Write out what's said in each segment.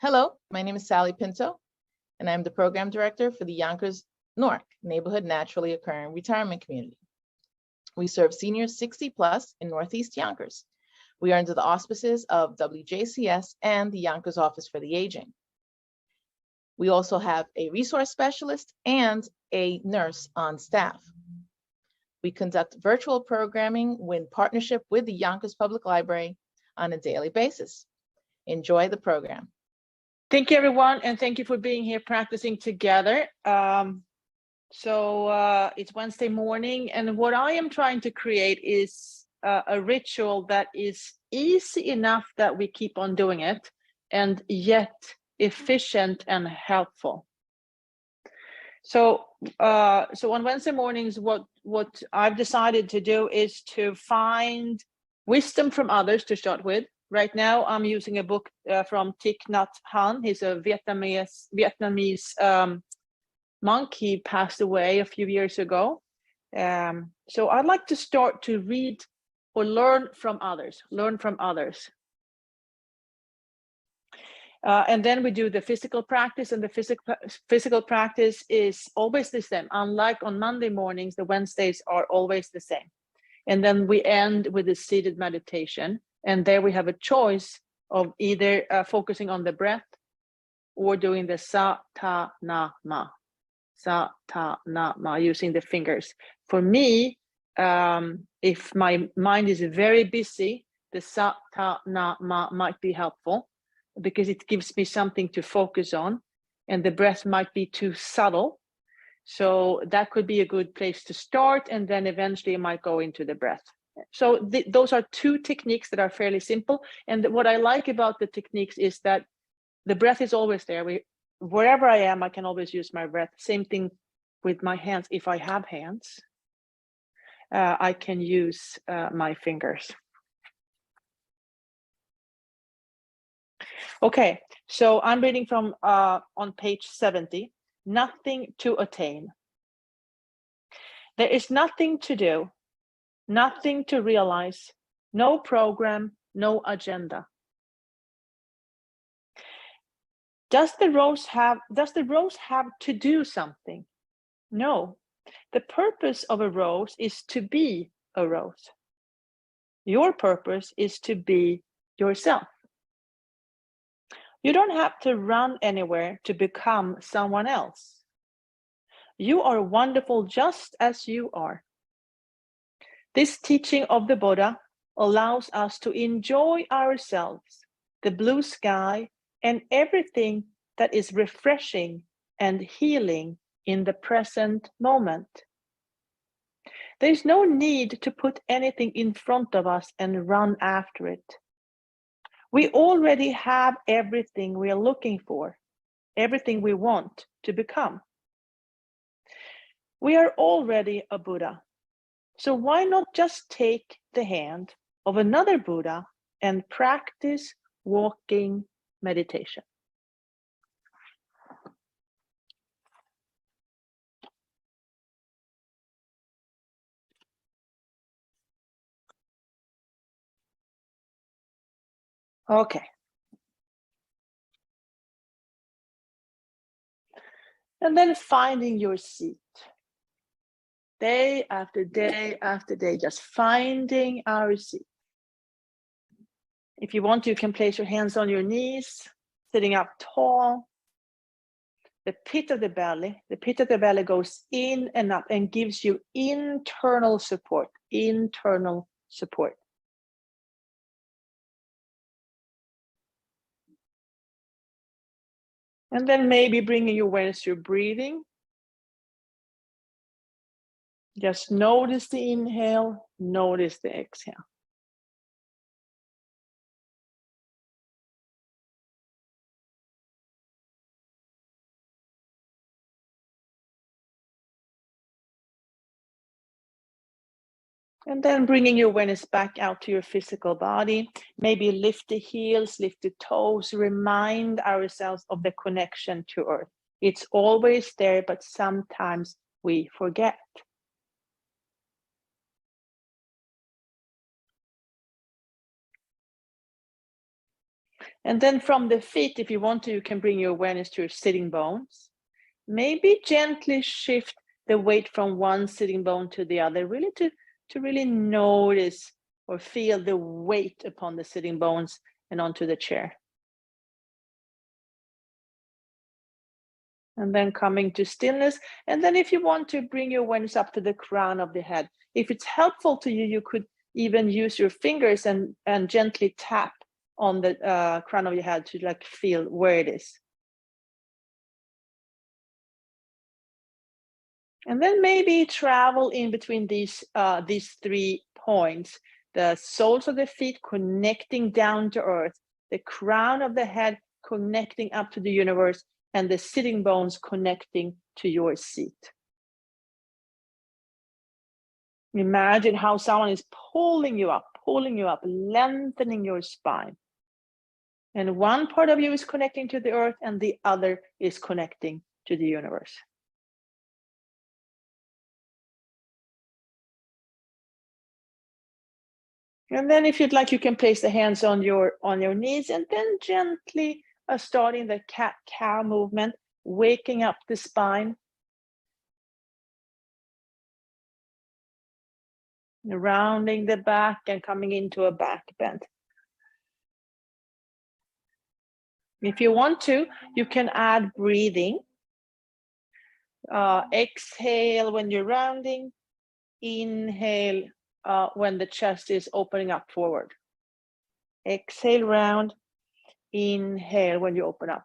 Hello, my name is Sally Pinto, and I'm the Program Director for the Yonkers, Newark Neighborhood Naturally Occurring Retirement Community. We serve seniors 60 plus in Northeast Yonkers. We are under the auspices of WJCS and the Yonkers Office for the Aging. We also have a resource specialist and a nurse on staff. We conduct virtual programming in partnership with the Yonkers Public Library on a daily basis. Enjoy the program. Thank you, everyone, and thank you for being here practicing together. It's Wednesday morning, and what I am trying to create is a ritual that is easy enough that we keep on doing it, and yet efficient and helpful. So on Wednesday mornings, what I've decided to do is to find wisdom from others to start with. Right now, I'm using a book from Thich Nhat Hanh. He's a Vietnamese monk. He passed away a few years ago. So I'd like to start to read or learn from others. And then we do the physical practice, and the physical practice is always the same. Unlike on Monday mornings, the Wednesdays are always the same. And then we end with a seated meditation. And there we have a choice of either focusing on the breath or doing the sa-ta-na-ma, using the fingers. For me, if my mind is very busy, the sa-ta-na-ma might be helpful because it gives me something to focus on, and the breath might be too subtle. So that could be a good place to start, and then eventually I might go into the breath. So those are two techniques that are fairly simple. And what I like about the techniques is that the breath is always there. Wherever I am, I can always use my breath. Same thing with my hands. If I have hands, I can use my fingers. Okay, so I'm reading from on page 70, nothing to attain. There is nothing to do, nothing to realize, no program, no agenda. Does the rose have to do something? No. The purpose of a rose is to be a rose. Your purpose is to be yourself. You don't have to run anywhere to become someone else. You are wonderful just as you are. This teaching of the Buddha allows us to enjoy ourselves, the blue sky, and everything that is refreshing and healing in the present moment. There is no need to put anything in front of us and run after it. We already have everything we are looking for, everything we want to become. We are already a Buddha. So why not just take the hand of another Buddha and practice walking meditation? Okay. And then finding your seat. Day after day after day, just finding our seat. If you want, you can place your hands on your knees, sitting up tall. The pit of the belly goes in and up and gives you internal support, And then maybe bringing your awareness to your breathing. Just notice the inhale, notice the exhale. And then bringing your awareness back out to your physical body. Maybe lift the heels, lift the toes, remind ourselves of the connection to Earth. It's always there, but sometimes we forget. And then from the feet, if you want to, you can bring your awareness to your sitting bones. Maybe gently shift the weight from one sitting bone to the other, really to really notice or feel the weight upon the sitting bones and onto the chair. And then coming to stillness. And then if you want to bring your awareness up to the crown of the head, if it's helpful to you, you could even use your fingers and gently tap on the crown of your head to like feel where it is. And then maybe travel in between these 3 points, the soles of the feet connecting down to earth, the crown of the head connecting up to the universe, and the sitting bones connecting to your seat. Imagine how someone is pulling you up, lengthening your spine. And one part of you is connecting to the earth and the other is connecting to the universe. And then if you'd like, you can place the hands on your knees and then gently starting the cat-cow movement, waking up the spine. Rounding the back and coming into a back bend. If you want to, you can add breathing. Exhale when you're rounding. Inhale when the chest is opening up forward. Exhale, round. Inhale when you open up.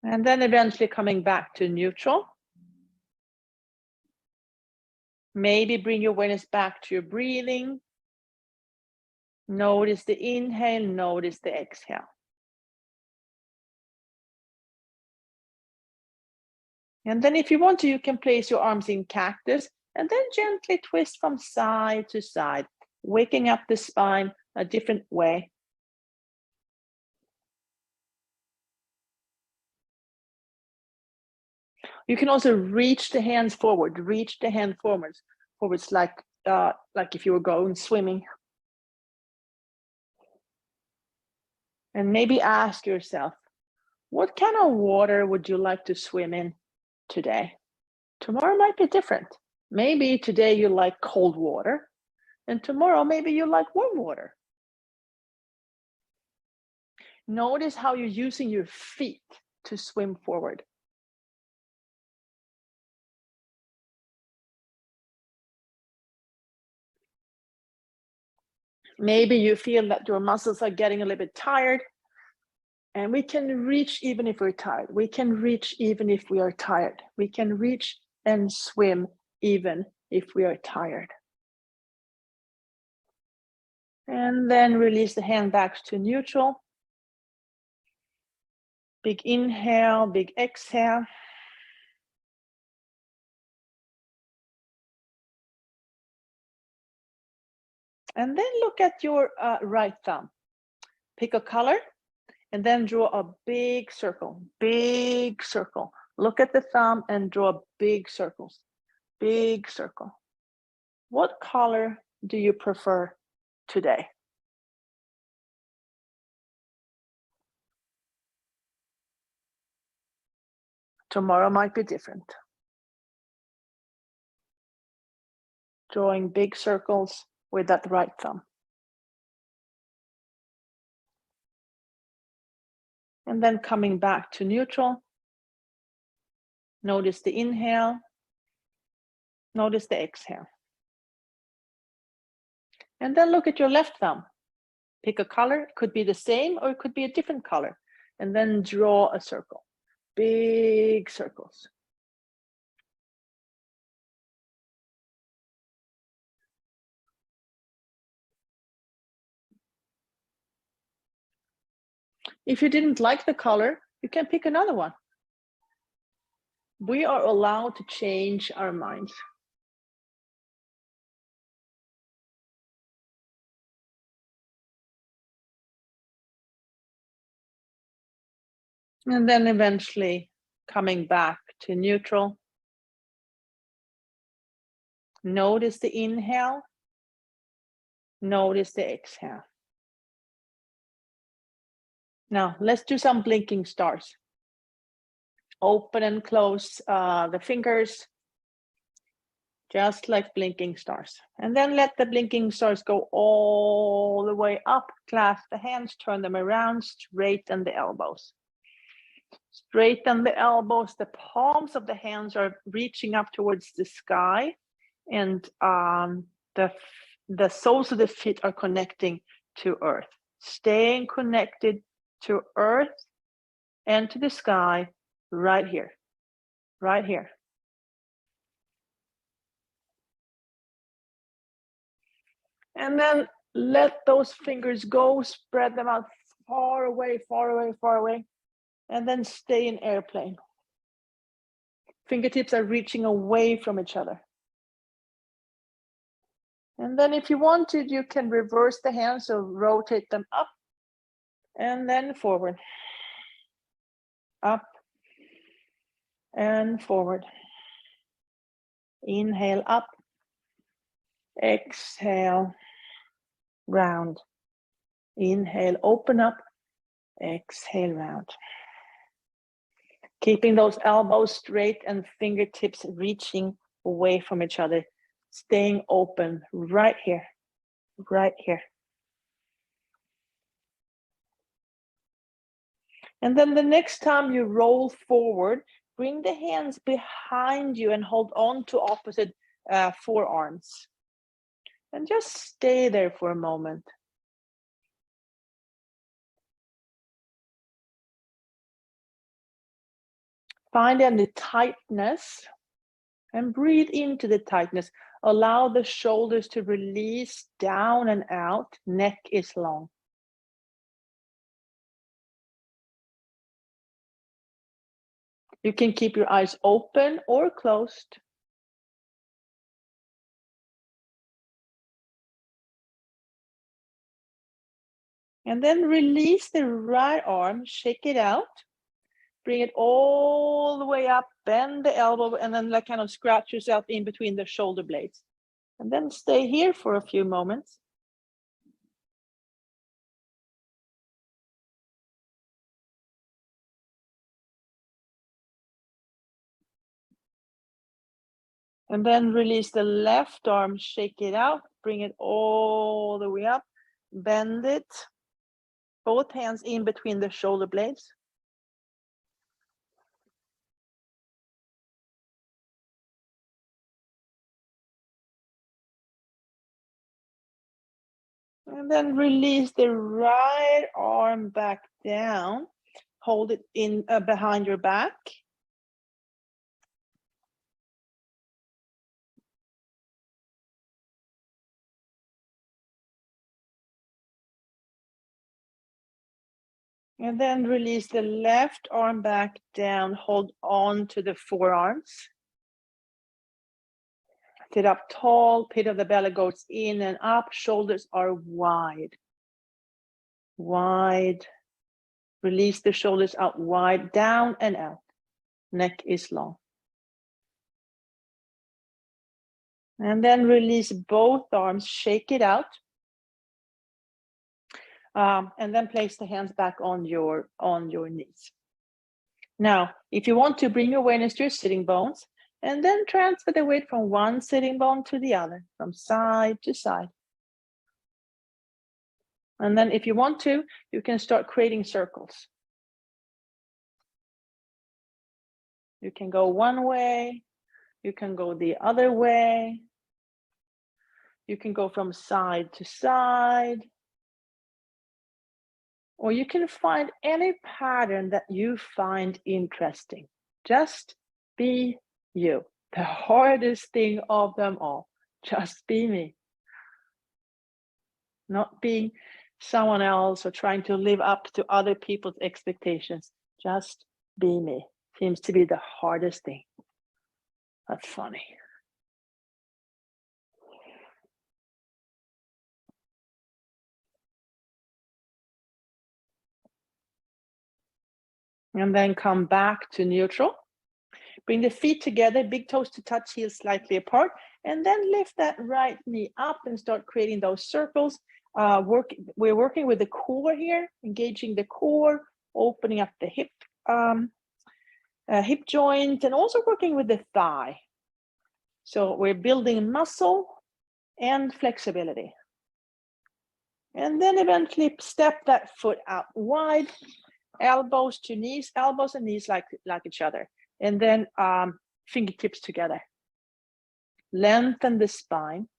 And then eventually coming back to neutral. Maybe bring your awareness back to your breathing. Notice the inhale, notice the exhale. And then if you want to, you can place your arms in cactus and then gently twist from side to side, waking up the spine a different way. You can also reach the hands forward, forwards like if you were going swimming. And maybe ask yourself, what kind of water would you like to swim in today? Tomorrow might be different. Maybe today you like cold water, and tomorrow maybe you like warm water. Notice how you're using your feet to swim forward. Maybe you feel that your muscles are getting a little bit tired, and we can reach even if we're tired. We can reach even if we are tired. We can reach and swim even if we are tired. And then release the hand back to neutral. Big inhale, big exhale. And then look at your right thumb. Pick a color and then draw a big circle, big circle. Look at the thumb and draw big circles, big circle. What color do you prefer today? Tomorrow might be different. Drawing big circles with that right thumb. And then coming back to neutral. Notice the inhale. Notice the exhale. And then look at your left thumb. Pick a color. It could be the same or it could be a different color. And then draw a circle. Big circles. If you didn't like the color, you can pick another one. We are allowed to change our minds. And then eventually coming back to neutral. Notice the inhale. Notice the exhale. Now, let's do some blinking stars. Open and close the fingers, just like blinking stars. And then let the blinking stars go all the way up. Clasp the hands, turn them around, straighten the elbows. Straighten the elbows. The palms of the hands are reaching up towards the sky, and the soles of the feet are connecting to earth. Staying connected to earth and to the sky right here, right here. And then let those fingers go, spread them out far away, far away, far away, and then stay in airplane. Fingertips are reaching away from each other. And then if you wanted, you can reverse the hands, so rotate them up and then forward. Up and forward. Inhale up. Exhale, round. Inhale, open up. Exhale, round. Keeping those elbows straight and fingertips reaching away from each other. Staying open right here, right here. And then the next time you roll forward, bring the hands behind you and hold on to opposite forearms. And just stay there for a moment. Find any tightness and breathe into the tightness. Allow the shoulders to release down and out. Neck is long. You can keep your eyes open or closed. And then release the right arm, shake it out. Bring it all the way up, bend the elbow, and then like kind of scratch yourself in between the shoulder blades. And then stay here for a few moments. And then release the left arm, shake it out, bring it all the way up, bend it, both hands in between the shoulder blades. And then release the right arm back down, hold it in behind your back. And then release the left arm back down, hold on to the forearms. Sit up tall, pit of the belly goes in and up, shoulders are wide. Wide. Release the shoulders out wide, down and out. Neck is long. And then release both arms, shake it out. And then place the hands back on your knees. Now, if you want to bring your awareness to your sitting bones, and then transfer the weight from one sitting bone to the other, from side to side. And then if you want to, you can start creating circles. You can go one way, you can go the other way. You can go from side to side. Or you can find any pattern that you find interesting. Just be you. The hardest thing of them all. Just be me. Not being someone else or trying to live up to other people's expectations. Just be me. Seems to be the hardest thing. That's funny. And then come back to neutral. Bring the feet together, big toes to touch, heels slightly apart, and then lift that right knee up and start creating those circles. We're working with the core here, engaging the core, opening up the hip joint, and also working with the thigh. So we're building muscle and flexibility. And then eventually step that foot out wide, elbows to knees, elbows and knees like each other. And then fingertips together. Lengthen the spine.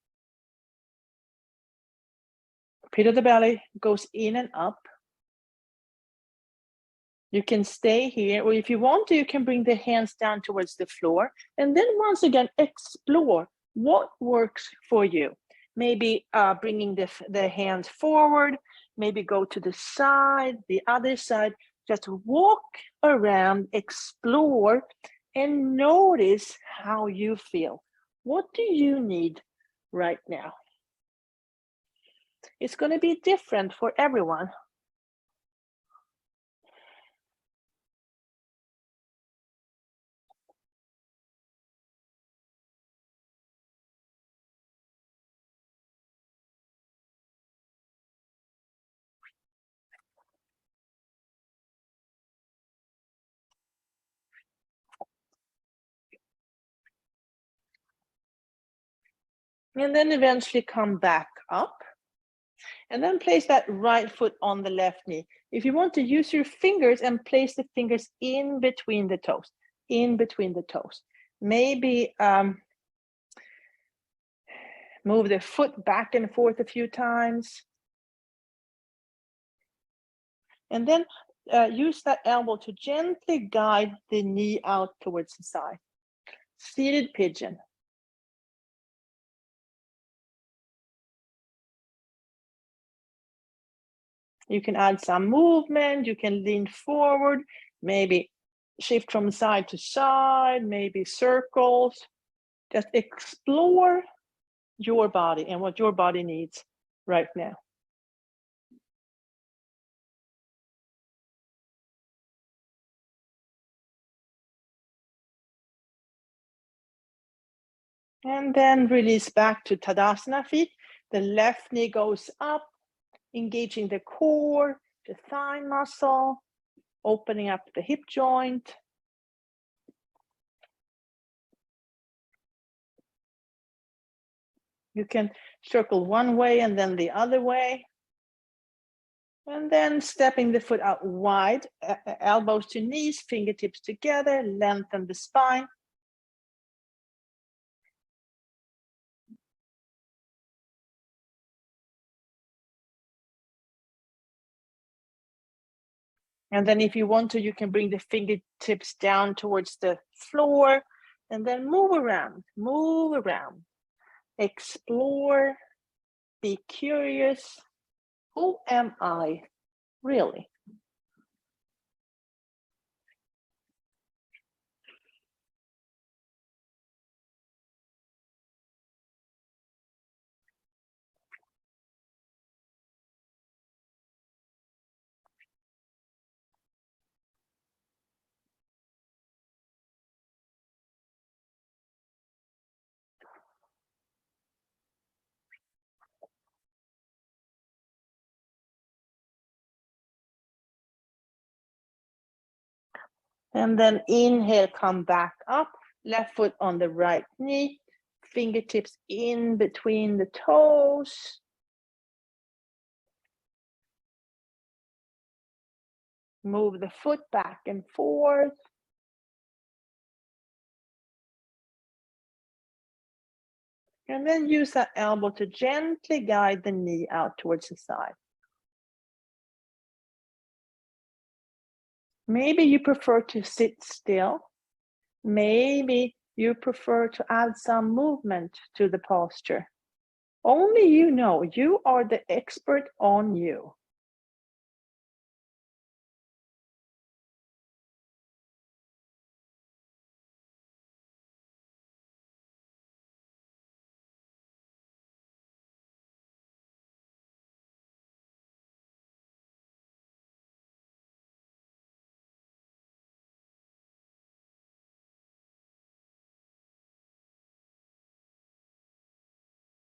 Pit of the belly goes in and up. You can stay here, or if you want to, you can bring the hands down towards the floor. And then once again, explore what works for you. Maybe bringing the hands forward, maybe go to the side, the other side. Just walk around, explore, and notice how you feel. What do you need right now? It's going to be different for everyone. And then eventually come back up. And then place that right foot on the left knee. If you want to use your fingers and place the fingers in between the toes, Maybe move the foot back and forth a few times. And then use that elbow to gently guide the knee out towards the side. Seated pigeon. You can add some movement, you can lean forward, maybe shift from side to side, maybe circles. Just explore your body and what your body needs right now. And then release back to Tadasana feet. The left knee goes up, engaging the core, the thigh muscle, opening up the hip joint. You can circle one way and then the other way. And then stepping the foot out wide, elbows to knees, fingertips together, lengthen the spine. And then if you want to, you can bring the fingertips down towards the floor and then move around, explore, be curious. Who am I really? And then inhale, come back up, left foot on the right knee, fingertips in between the toes. Move the foot back and forth. And then use that elbow to gently guide the knee out towards the side. Maybe you prefer to sit still. Maybe you prefer to add some movement to the posture. Only you know. You are the expert on you.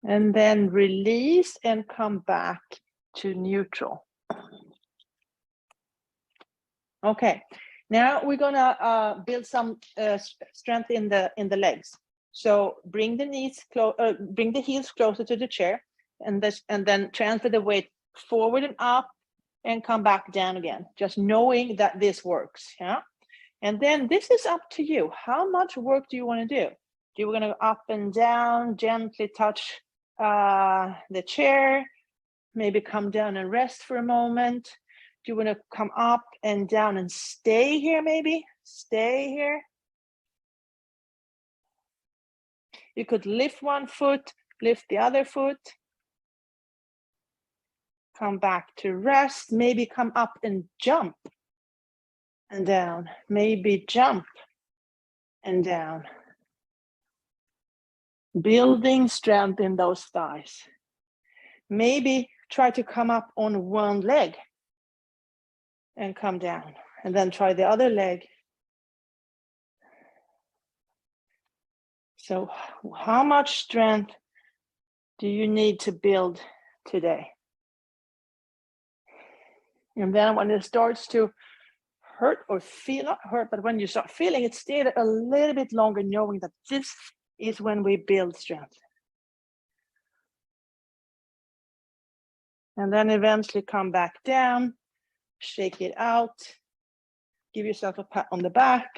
And then release and come back to neutral. Okay, now we're gonna build some strength in the legs. So bring the knees bring the heels closer to the chair, and then transfer the weight forward and up, and come back down again. Just knowing that this works, yeah. And then this is up to you. How much work do you want to do? Do you want to go up and down, gently touch the chair, maybe come down and rest for a moment? Do you want to come up and down and stay here, maybe? Stay here. You could lift one foot, lift the other foot. Come back to rest, maybe come up and jump and down, maybe jump and down. Building strength in those thighs. Maybe try to come up on one leg and come down, and then try the other leg. So how much strength do you need to build today? And then when it starts to hurt or feel, not hurt, but when you start feeling it, stay a little bit longer, knowing that this is when we build strength. And then eventually come back down, shake it out, give yourself a pat on the back.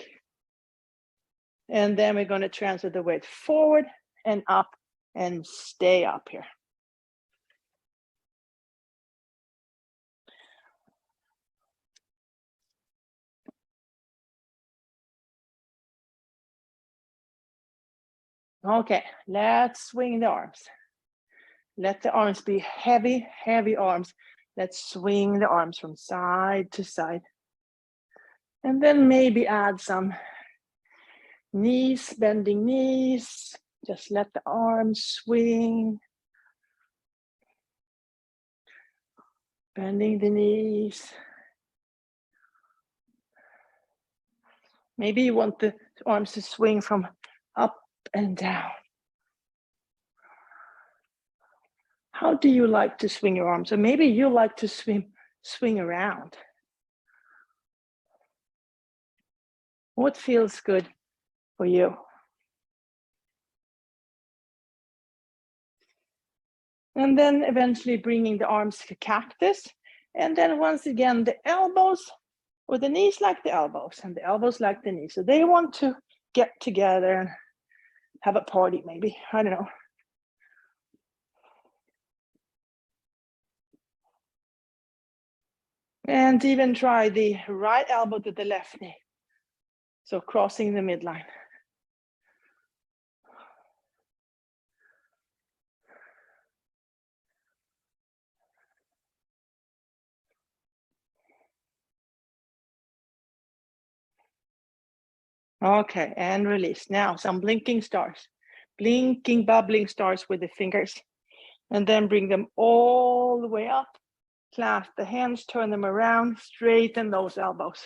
And then we're going to transfer the weight forward and up and stay up here. Okay, let's swing the arms. Let the arms be heavy, heavy arms. Let's swing the arms from side to side. And then maybe add some knees, bending knees. Just let the arms swing. Bending the knees. Maybe you want the arms to swing from up and down. How do you like to swing your arms? Or maybe you like to swing around. What feels good for you? And then eventually bringing the arms to cactus. And then once again, the elbows, or the knees like the elbows, and the elbows like the knees. So they want to get together and have a party, maybe. I don't know. And even try the right elbow to the left knee. So crossing the midline. Okay, and release. Now some blinking stars. Blinking, bubbling stars with the fingers. And then bring them all the way up. Clasp the hands, turn them around, straighten those elbows.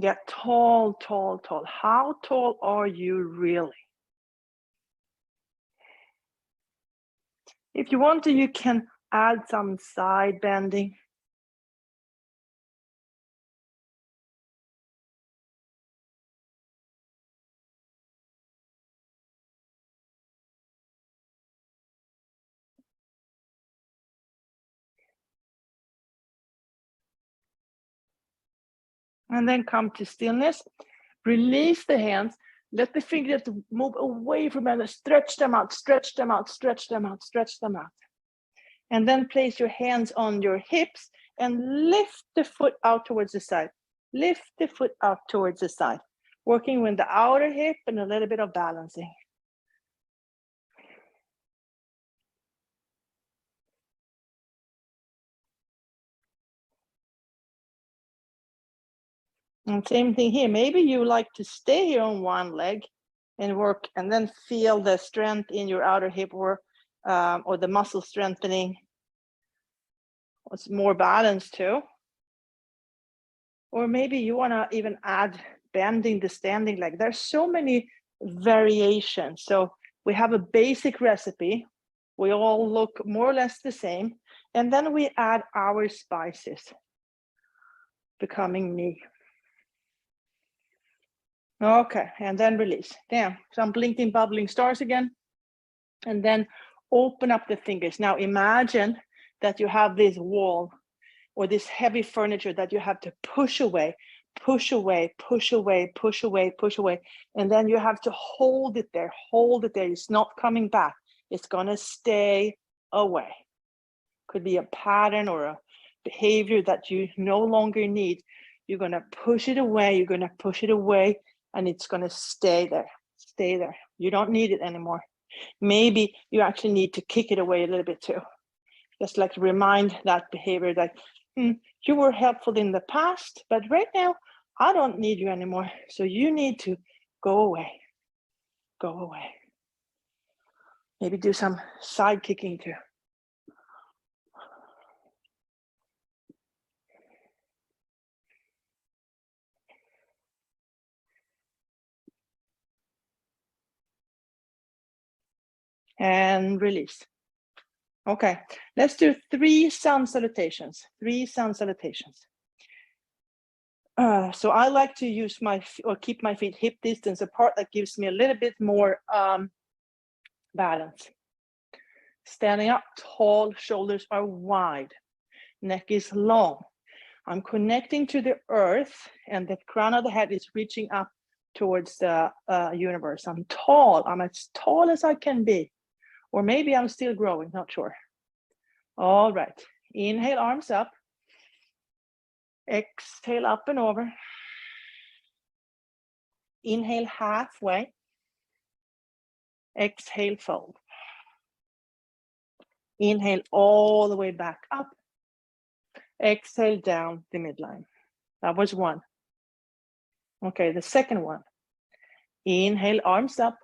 Get tall, tall, tall. How tall are you really? If you want to, you can add some side bending. And then come to stillness. Release the hands. Let the fingers move away from them. Stretch them out, stretch them out, stretch them out, stretch them out. And then place your hands on your hips and lift the foot out towards the side. Lift the foot out towards the side. Working with the outer hip and a little bit of balancing. And same thing here. Maybe you like to stay here on one leg and work, and then feel the strength in your outer hip or the muscle strengthening. It's more balanced too. Or maybe you want to even add bending the standing leg. There's so many variations. So We have a basic recipe. We all look more or less the same. And then we add our spices, becoming me. Okay, and then release. Damn, some blinking, bubbling stars again. And then open up the fingers. Now imagine that you have this wall or this heavy furniture that you have to push away, push away, push away, push away, push away. And then you have to hold it there, hold it there. It's not coming back. It's gonna stay away. Could be a pattern or a behavior that you no longer need. You're gonna push it away, you're gonna push it away, and it's gonna stay there, stay there. You don't need it anymore. Maybe you actually need to kick it away a little bit too. Just like remind that behavior that you were helpful in the past, but right now I don't need you anymore. So you need to go away, go away. Maybe do some side kicking too. And release. Okay, let's do 3 sun salutations. 3 sun salutations. So I like to use keep my feet hip distance apart. That gives me a little bit more balance. Standing up tall, shoulders are wide, neck is long. I'm connecting to the earth, and the crown of the head is reaching up towards the universe. I'm tall. I'm as tall as I can be. Or maybe I'm still growing, not sure. All right, inhale, arms up. Exhale, up and over. Inhale, halfway. Exhale, fold. Inhale all the way back up. Exhale down the midline. That was 1. Okay, the second one. Inhale, arms up.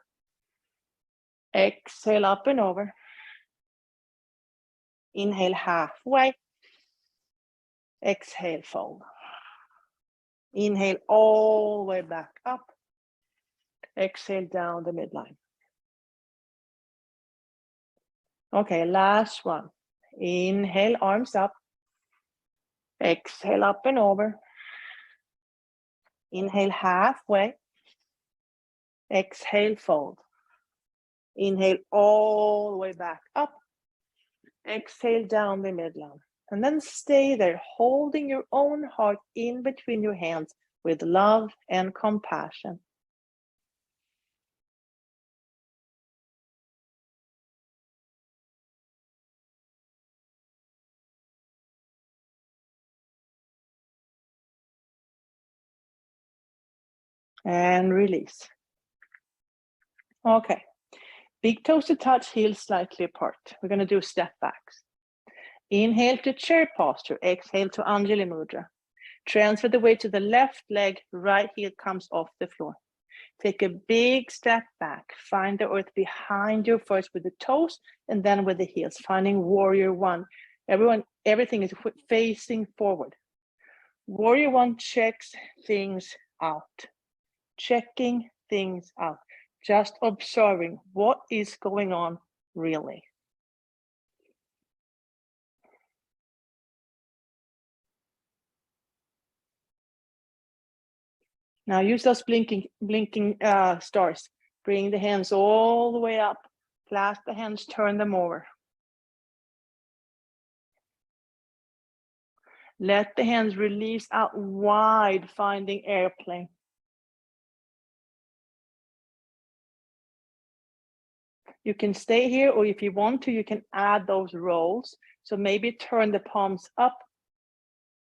Exhale, up and over. Inhale, halfway. Exhale, fold. Inhale all the way back up. Exhale down the midline. Okay, last one. Inhale, arms up. Exhale, up and over. Inhale, halfway. Exhale, fold. Inhale all the way back up. Exhale down the midline. And then stay there, holding your own heart in between your hands with love and compassion. And release. Okay, big toes to touch, heels slightly apart. We're going to do step backs. Inhale to chair posture, exhale to Anjali Mudra. Transfer the weight to the left leg, right heel comes off the floor. Take a big step back, find the earth behind you first with the toes and then with the heels, finding warrior 1. Everything is facing forward. Warrior 1 checks things out. Checking things out. Just observing what is going on really. Now use those blinking stars. Bring the hands all the way up. Clasp the hands, turn them over. Let the hands release out wide, finding airplane. You can stay here, or if you want to, you can add those rolls. So maybe turn the palms up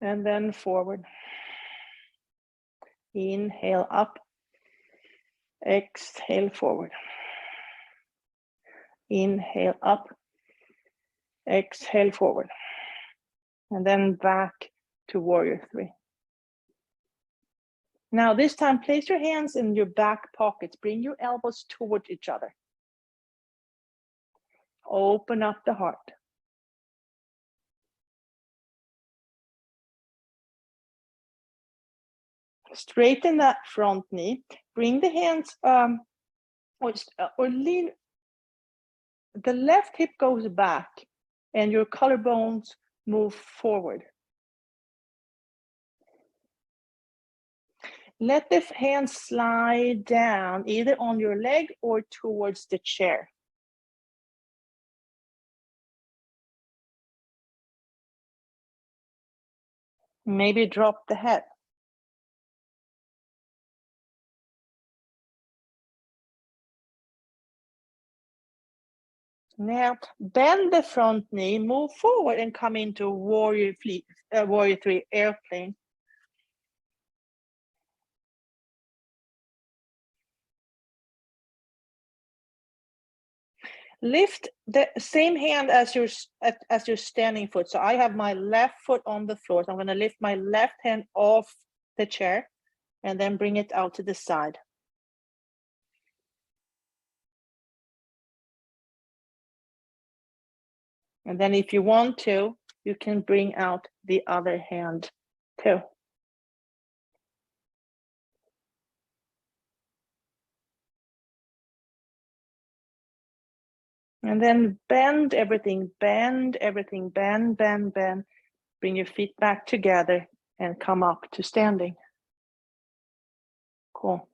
and then forward. Inhale up. Exhale forward. Inhale up. Exhale forward. And then back to warrior 3. Now this time, place your hands in your back pockets. Bring your elbows towards each other. Open up the heart. Straighten that front knee. Bring the hands or lean the left hip goes back and your collarbones move forward. Let the hands slide down either on your leg or towards the chair. Maybe drop the head. Now bend the front knee, move forward and come into warrior 3 airplane. Lift the same hand as your standing foot. So I have my left foot on the floor. So I'm going to lift my left hand off the chair and then bring it out to the side. And then if you want to, you can bring out the other hand too. And then bend everything, bend everything, bend, bend, bend. Bring your feet back together and come up to standing. Cool.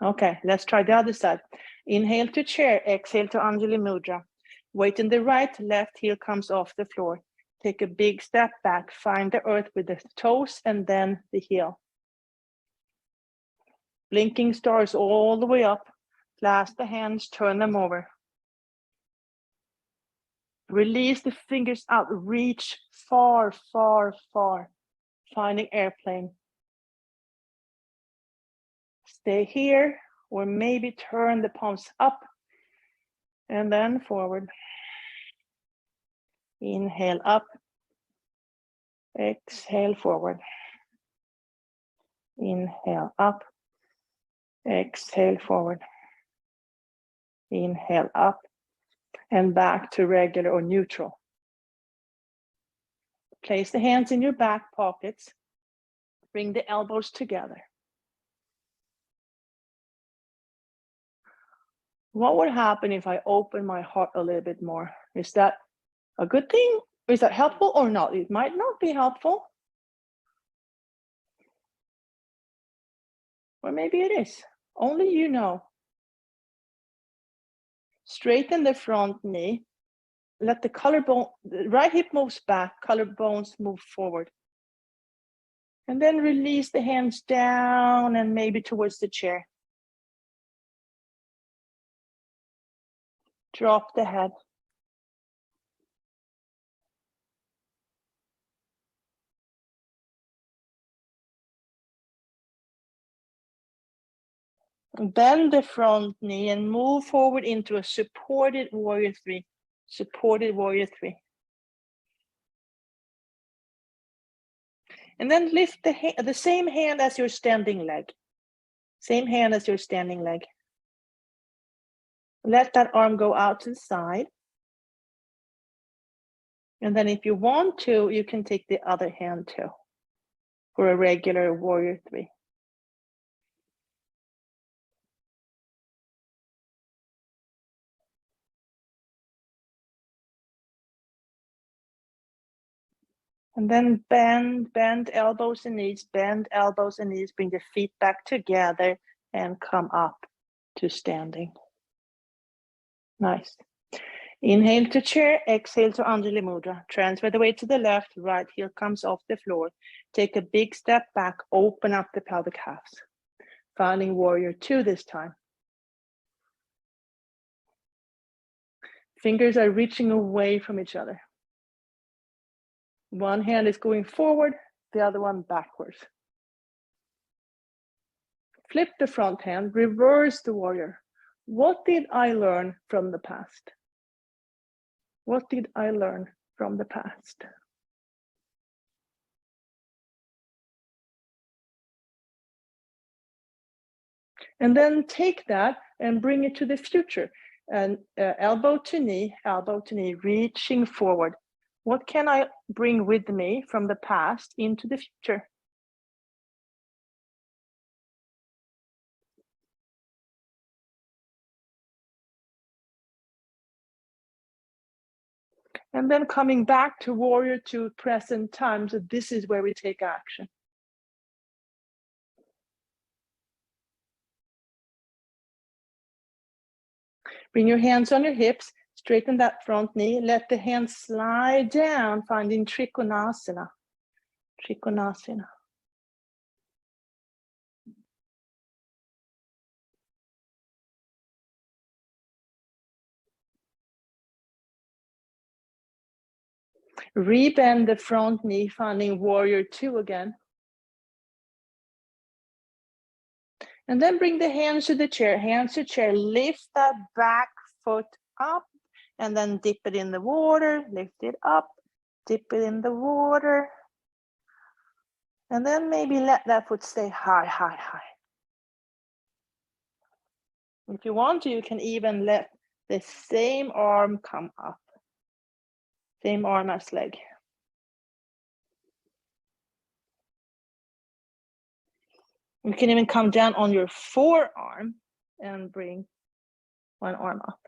Okay, let's try the other side. Inhale to chair, exhale to Anjali Mudra. Weight in the right, left heel comes off the floor. Take a big step back, find the earth with the toes and then the heel. Blinking stars all the way up. Clasp the hands, turn them over. Release the fingers out, reach far, far, far. Finding airplane. Stay here or maybe turn the palms up and then forward. Inhale up. Exhale forward. Inhale up. Exhale forward. Inhale up and back to regular or neutral. Place the hands in your back pockets. Bring the elbows together. What would happen if I open my heart a little bit more? Is that a good thing? Is that helpful or not? It might not be helpful. Or maybe it is. Only you know. Straighten the front knee. Let the collarbone, the right hip moves back, collarbones move forward. And then release the hands down and maybe towards the chair. Drop the head. Bend the front knee and move forward into a supported warrior 3. Supported warrior 3. And then lift the same hand as your standing leg. Same hand as your standing leg. Let that arm go out to the side. And then if you want to, you can take the other hand too for a regular warrior 3. And then bend elbows and knees, bend elbows and knees, bring the feet back together and come up to standing. Nice. Inhale to chair, exhale to Anjali Mudra. Transfer the weight to the left, right heel comes off the floor. Take a big step back, open up the pelvic halves. Finding warrior 2 this time. Fingers are reaching away from each other. One hand is going forward, the other one backwards. Flip the front hand, reverse the warrior. What did I learn from the past? What did I learn from the past? And then take that and bring it to the future. And elbow to knee, reaching forward. What can I bring with me from the past into the future? And then coming back to warrior two, present time. So this is where we take action. Bring your hands on your hips, straighten that front knee, let the hands slide down, finding Trikonasana. Trikonasana. Rebend the front knee, finding warrior two again. And then bring the hands to the chair, lift that back foot up, and then dip it in the water, lift it up, dip it in the water. And then maybe let that foot stay high, high, high. If you want to, you can even let the same arm come up. Same arm as leg. You can even come down on your forearm and bring one arm up.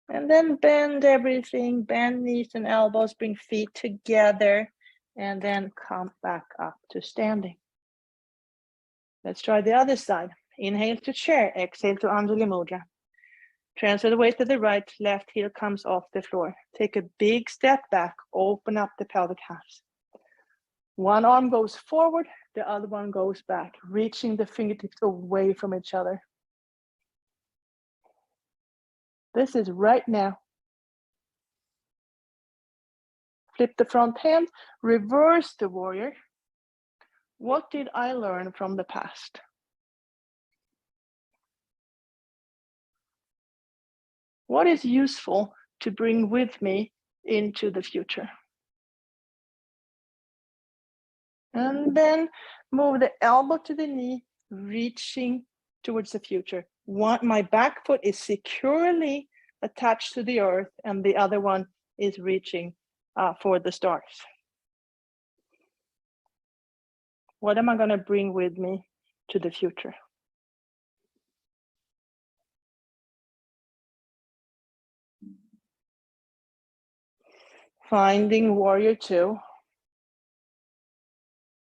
And then bend everything, bend knees and elbows, bring feet together, and then come back up to standing. Let's try the other side. Inhale to chair, exhale to Anjali Mudra. Transfer the weight to the right, left heel comes off the floor. Take a big step back, open up the pelvic halves. One arm goes forward, the other one goes back, reaching the fingertips away from each other. This is right now. Flip the front hand, reverse the warrior. What did I learn from the past? What is useful to bring with me into the future? And then move the elbow to the knee, reaching towards the future. My back foot is securely attached to the earth, and the other one is reaching for the stars. What am I going to bring with me to the future? Finding warrior two.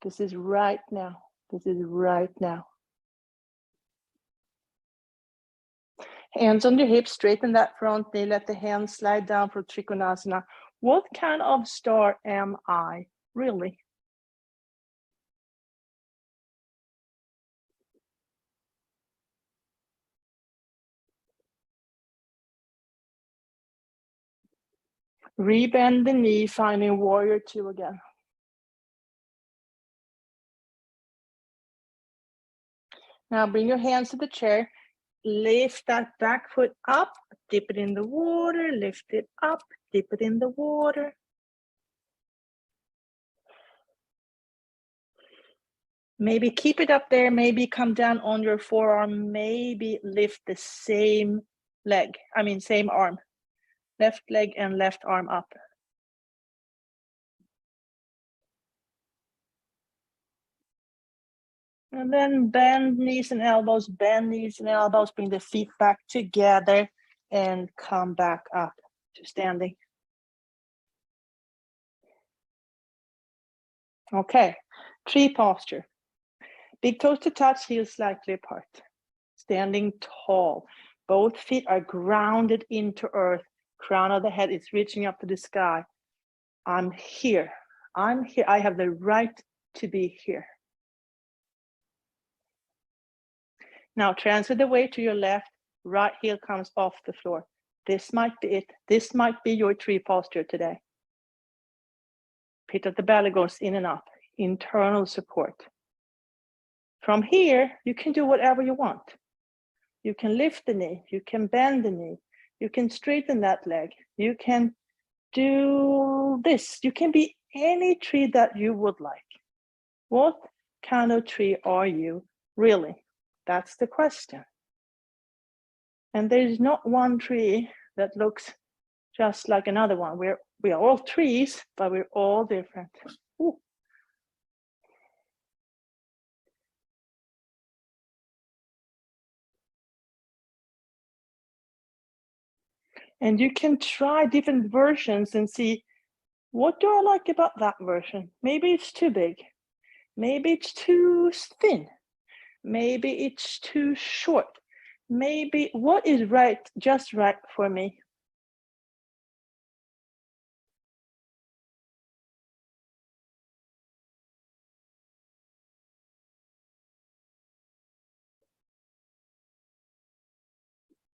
This is right now. This is right now. Hands on your hips, straighten that front knee, let the hands slide down for Trikonasana. What kind of star am I, really? Rebend the knee, finding warrior two again. Now bring your hands to the chair, lift that back foot up, dip it in the water, lift it up, dip it in the water. Maybe keep it up there, maybe come down on your forearm, maybe lift the same arm. Left leg and left arm up. And then bend knees and elbows, bring the feet back together and come back up to standing. Okay, tree posture. Big toes to touch, heels slightly apart. Standing tall. Both feet are grounded into earth. Crown of the head is reaching up to the sky. I'm here. I'm here. I have the right to be here. Now transfer the weight to your left. Right heel comes off the floor. This might be it. This might be your tree posture today. Pit of the belly goes in and up. Internal support. From here, you can do whatever you want. You can lift the knee. You can bend the knee. You can straighten that leg. You can do this. You can be any tree that you would like. What kind of tree are you really? That's the question. And there's not one tree that looks just like another one. We are all trees, but we're all different. Ooh. And you can try different versions and see, what do I like about that version? Maybe it's too big. Maybe it's too thin. Maybe it's too short. Maybe what is right, just right for me.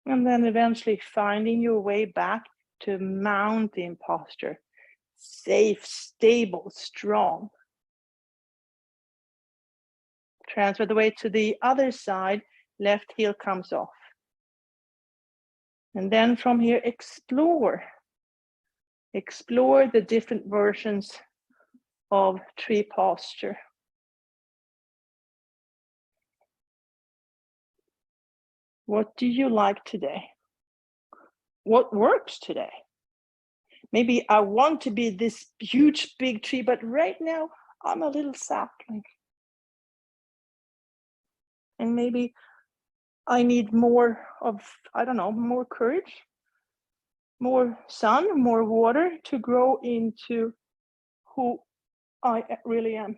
And then eventually finding your way back to mountain posture. Safe, stable, strong. Transfer the weight to the other side, left heel comes off. And then from here, explore the different versions of tree posture. What do you like today? What works today? Maybe I want to be this huge, big tree, but right now I'm a little sapling. And maybe I need more of, I don't know, more courage, more sun, more water to grow into who I really am.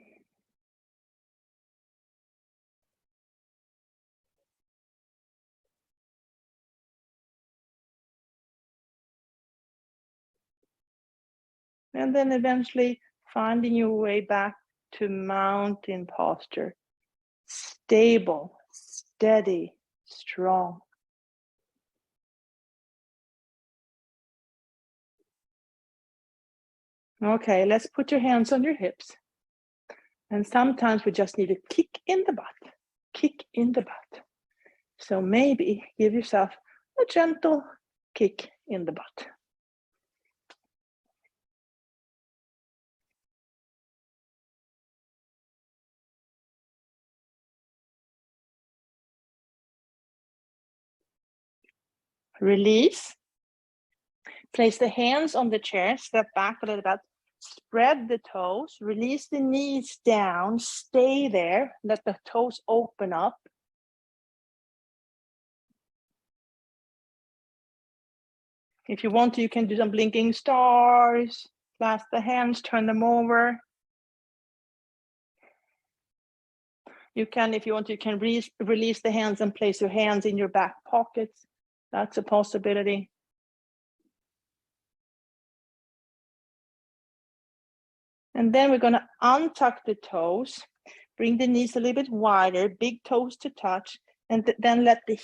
And then eventually finding your way back to mountain posture. Stable, steady, strong. Okay, let's put your hands on your hips. And sometimes we just need a kick in the butt, kick in the butt. So maybe give yourself a gentle kick in the butt. Release. Place the hands on the chair, step back a little bit, spread the toes, release the knees down, stay there, let the toes open up. If you want to, you can do some blinking stars, clasp the hands, turn them over. You can, if you want to, you can release the hands and place your hands in your back pockets. That's a possibility. And then we're going to untuck the toes, bring the knees a little bit wider, big toes to touch, and then let the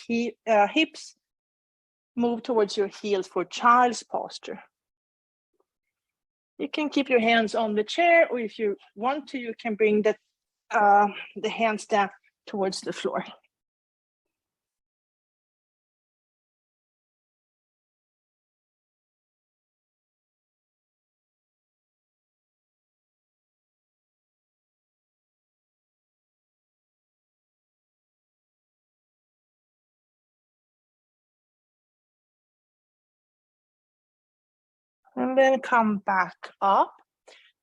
hips move towards your heels for child's posture. You can keep your hands on the chair, or if you want to, you can bring the hands down towards the floor. And then come back up.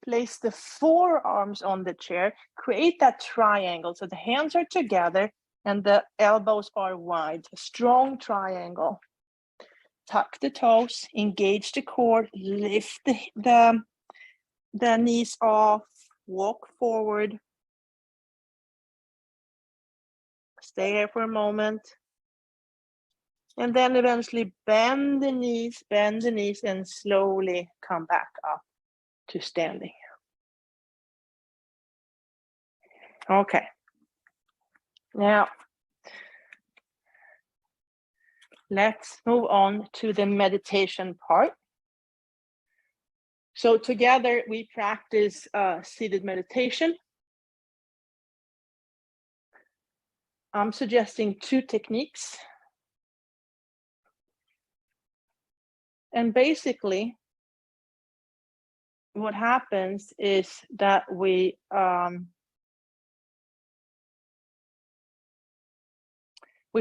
Place the forearms on the chair. Create that triangle. So the hands are together and the elbows are wide. A strong triangle. Tuck the toes. Engage the core. Lift the knees off. Walk forward. Stay here for a moment. And then eventually bend the knees, and slowly come back up to standing. Okay. Now, let's move on to the meditation part. So together we practice seated meditation. I'm suggesting 2 techniques. And basically, what happens is that we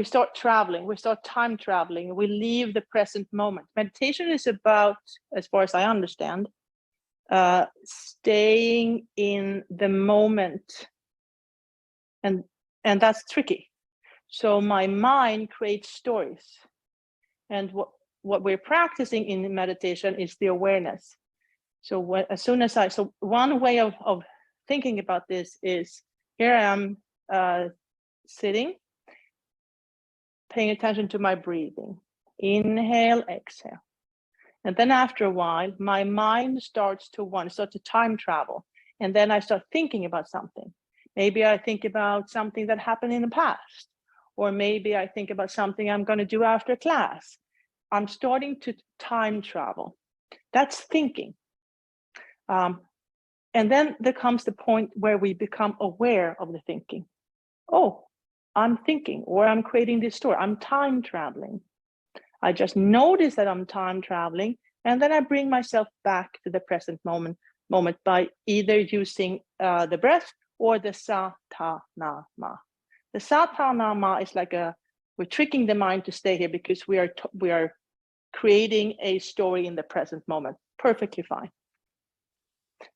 start traveling, we start time traveling, we leave the present moment. Meditation is about, as far as I understand, staying in the moment. And that's tricky. So my mind creates stories. And what we're practicing in meditation is the awareness. So one way of thinking about this is, here I am sitting, paying attention to my breathing. Inhale, exhale. And then after a while, my mind starts to time travel. And then I start thinking about something. Maybe I think about something that happened in the past, or maybe I think about something I'm going to do after class. I'm starting to time travel. That's thinking. And then there comes the point where we become aware of the thinking. Oh, I'm thinking, or I'm creating this story. I'm time traveling. I just notice that I'm time traveling, and then I bring myself back to the present moment by either using the breath or the sa-ta-na-ma. The sa-ta-na-ma is like we're tricking the mind to stay here because we are creating a story in the present moment. Perfectly fine.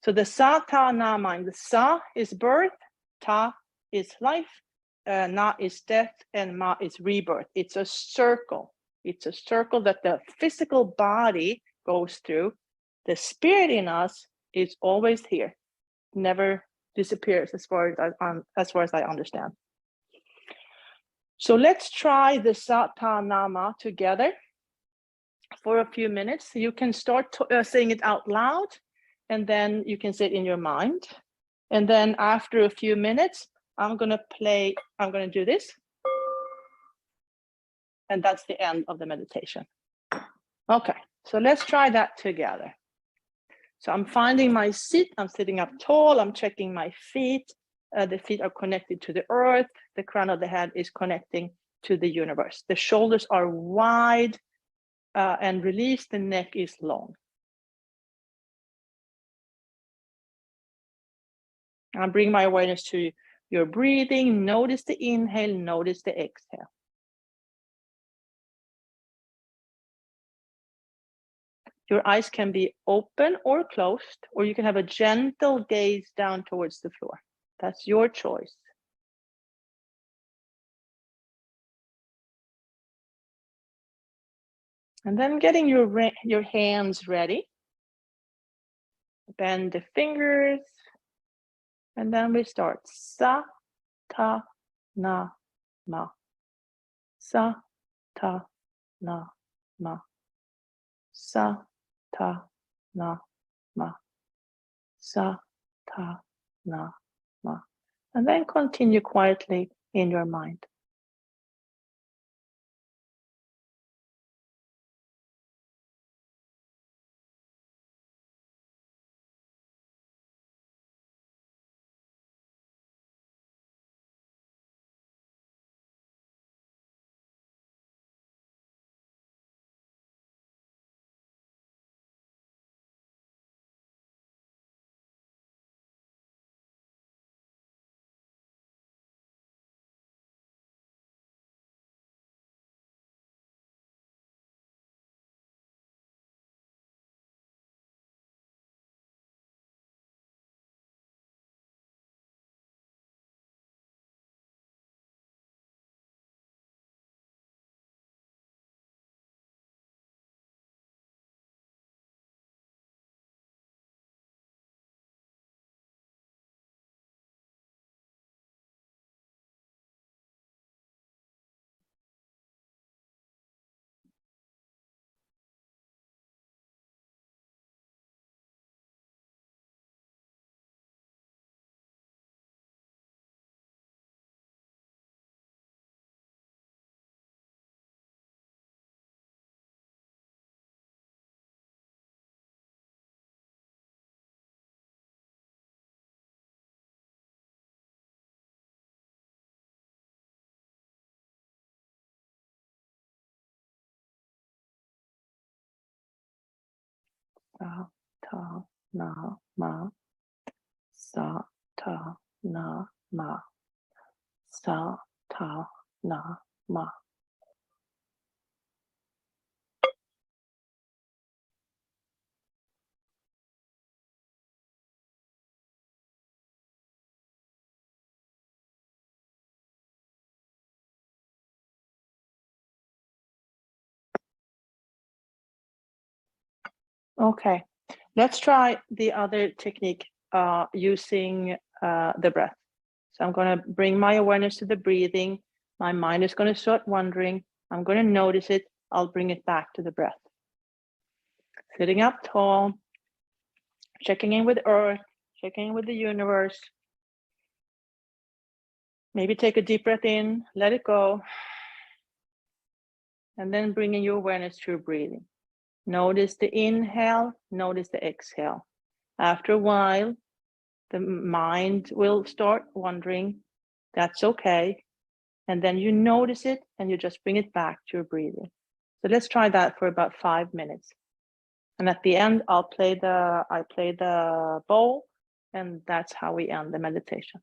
So the sa-ta-na-ma, the sa is birth, ta is life, na is death, and ma is rebirth. It's a circle. It's a circle that the physical body goes through. The spirit in us is always here, never disappears as far as I understand. So let's try the sa-ta-na-ma together for a few minutes. You can start saying it out loud, and then you can say it in your mind. And then after a few minutes, I'm going to do this. And that's the end of the meditation. Okay, so let's try that together. So I'm finding my seat. I'm sitting up tall. I'm checking my feet. The feet are connected to the earth. The crown of the head is connecting to the universe. The shoulders are wide and released. The neck is long. I bring my awareness to your breathing. Notice the inhale. Notice the exhale. Your eyes can be open or closed, or you can have a gentle gaze down towards the floor. That's your choice. And then getting your hands ready. Bend the fingers. And then we start. Sa, ta, na, ma. Sa, ta, na, ma. Sa, ta, na, ma. Sa, ta, na, ma. And then continue quietly in your mind. Sa, ta, na, ma. Sa, ta, na, ma. Sa, ta, na, ma. Okay, let's try the other technique using the breath. So I'm going to bring my awareness to the breathing. My mind is going to start wandering. I'm going to notice it. I'll bring it back to the breath. Sitting up tall, checking in with Earth, checking in with the universe. Maybe take a deep breath in, let it go. And then bringing your awareness to your breathing. Notice the inhale, notice the exhale. After a while, the mind will start wandering. That's okay. And then you notice it and you just bring it back to your breathing. So let's try that for about 5 minutes. And at the end, I play the bowl, and that's how we end the meditation.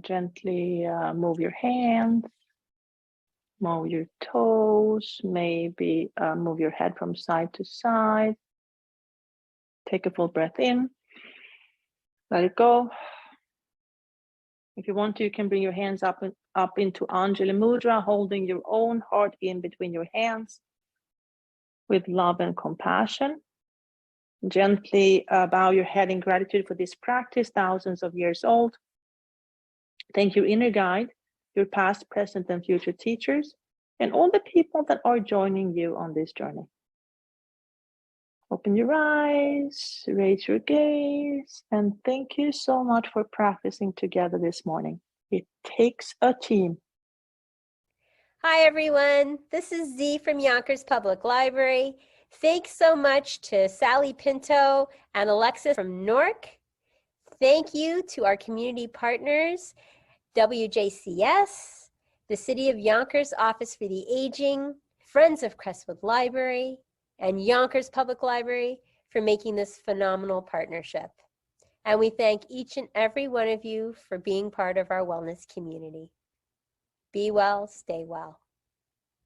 Gently move your hands, move your toes, maybe move your head from side to side. Take a full breath in, let it go. If you want to, you can bring your hands up into Anjali Mudra, holding your own heart in between your hands with love and compassion. Gently bow your head in gratitude for this practice, thousands of years old. Thank your inner guide, your past, present, and future teachers, and all the people that are joining you on this journey. Open your eyes, raise your gaze, and thank you so much for practicing together this morning. It takes a team. Hi, everyone. This is Z from Yonkers Public Library. Thanks so much to Sally Pinto and Alexis from Newark. Thank you to our community partners, WJCS, the City of Yonkers Office for the Aging, Friends of Crestwood Library, and Yonkers Public Library for making this phenomenal partnership. And we thank each and every one of you for being part of our wellness community. Be well, stay well.